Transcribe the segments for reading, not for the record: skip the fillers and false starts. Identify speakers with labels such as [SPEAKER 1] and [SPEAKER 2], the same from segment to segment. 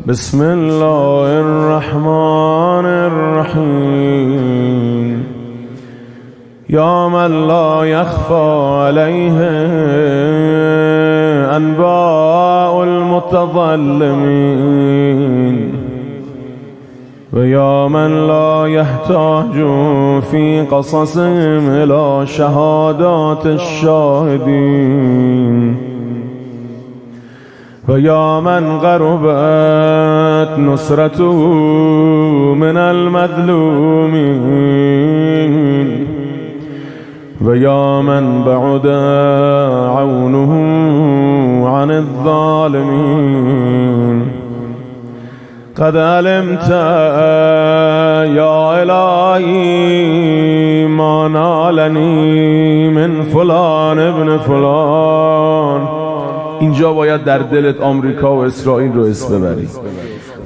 [SPEAKER 1] بسم الله الرحمن الرحيم. يا من لا يخفى عليه أنباء المتظلمين، ويا من لا يحتاج في قصصهم إلى شهادات الشاهدين، ويا من غربت نصرته من المظلومين، ويا من بعد عونه عن الظالمين. قد علمت يا إلهي ما نالني من فلان ابن فلان. اینجا باید در دلت آمریکا و اسرائیل رو اسم ببری.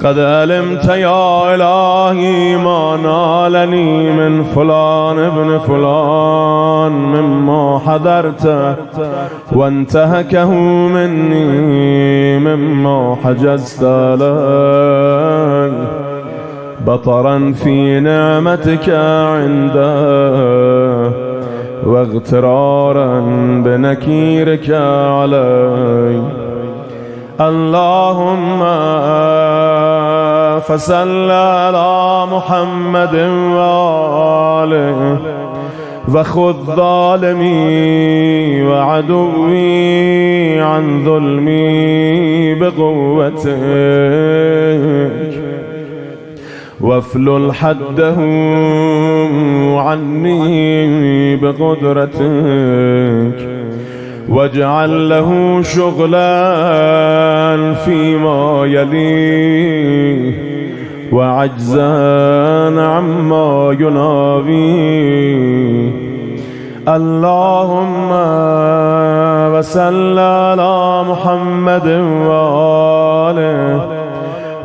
[SPEAKER 1] قد علمت یا الهی ما نالنی من فلان ابن فلان مما حضرت وانتهكه مني مما حجزت علي بطرا في نعمتك عنده واغترارا بنكيرك علي. اللهم فصل على محمد وآله وخذ ظالمي وعدوي عن ظلمي بقوتك، وافلل حده عني بقدرتك، واجعل له شغلا فيما يليه وعجزا عما يناويه. اللهم وصل على محمد وآله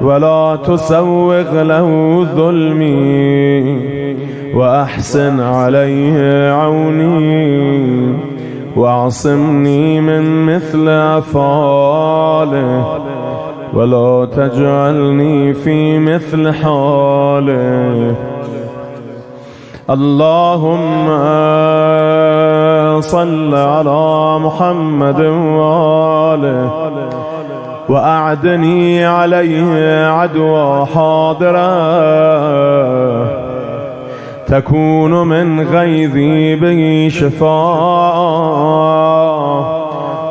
[SPEAKER 1] ولا تسوغ له ظلمي وأحسن عليه عوني واعصمني من مثل أفعاله ولا تجعلني في مثل حاله. اللهم صل على محمد وآله وأعدني عليه عدوى حاضرة تكون من غيظي به شفاء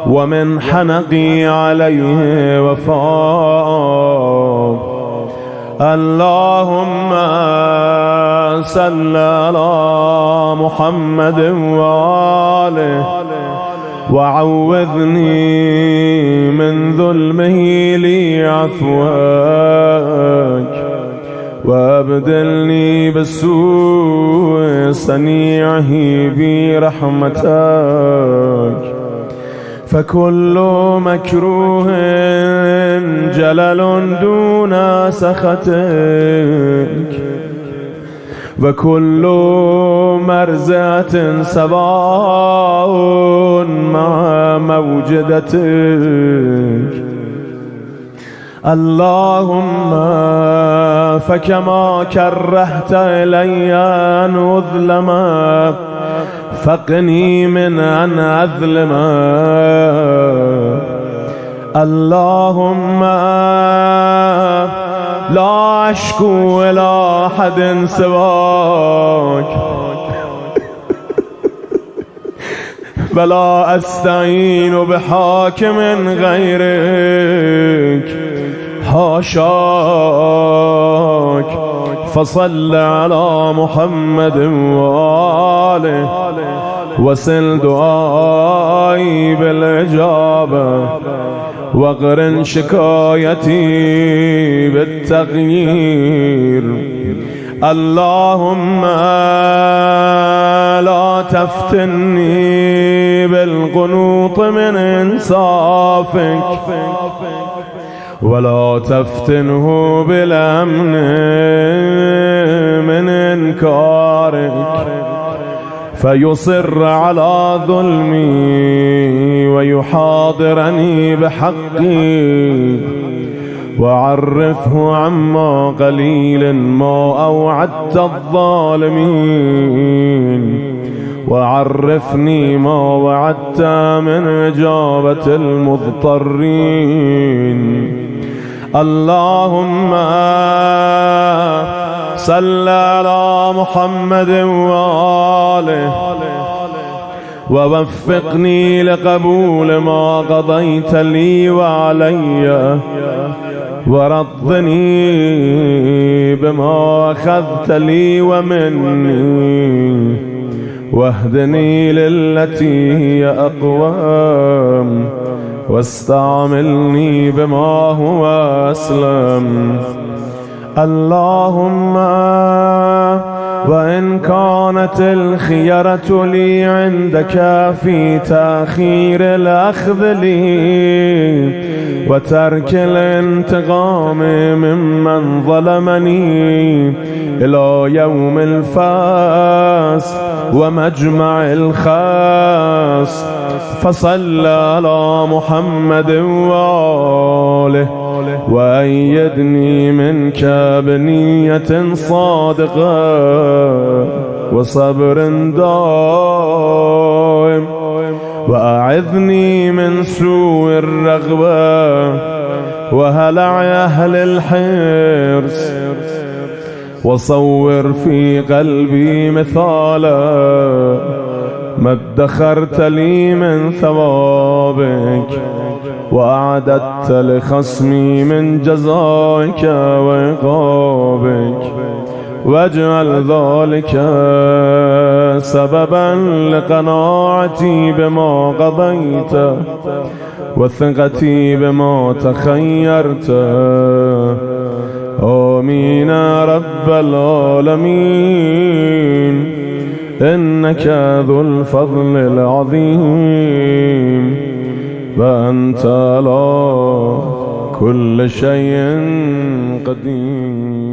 [SPEAKER 1] ومن حنقي عليه وفاء. اللهم صل على محمد وآله وعوذني من ظلمه لي عفوك وابدلني بالسوء صنيعه برحمتك. فكل مكروه جلل دون سخطك، وكل مرزة سواء مع موجدتك. اللهم فكما كرهت إلي أن أظلم فقني من أن أظلم. اللهم لا أشكو إلى أحد سواك ولا أستعين بحاكم غيرك حاشاك. فصل على محمد وآله وصل دعائي بالإجابة واقرن شكايتي بالتغيير. اللهم لا تفتني بالقنوط من إنصافك ولا تفتنه بالأمن من إنكارك فيصر على ظلمي ويحاضرني بحقي وعرفه عما قليل ما أوعدت الظالمين، وعرفني ما وعدت من إجابة المضطرين. اللهم صل على محمد وآله، ووفقني لقبول ما قضيت لي وعلي، ورضني بما أخذت لي ومني، واهدني للتي هي أقوم، واستعملني بما هو أسلم. اللهم وإن كانت الخيرة لي عندك في تأخير الأخذ لي وترك الانتقام ممن ظلمني إلى يوم الفاس ومجمع الخاص، فصل على محمد وآله، وأيدني منك بنية صادقة وصبر دائم، وأعذني من سوء الرغبة وهلع أهل الحرص، وصور في قلبي مثالا ما ادخرت لي من ثوابك، وأعددت لخصمي من جزائك وعقابك، واجعل ذلك سببا لقناعتي بما قضيت وثقتي بما تخيرت. آمين يا رب العالمين، إنك ذو الفضل العظيم، وأنت على كل شيء قدير.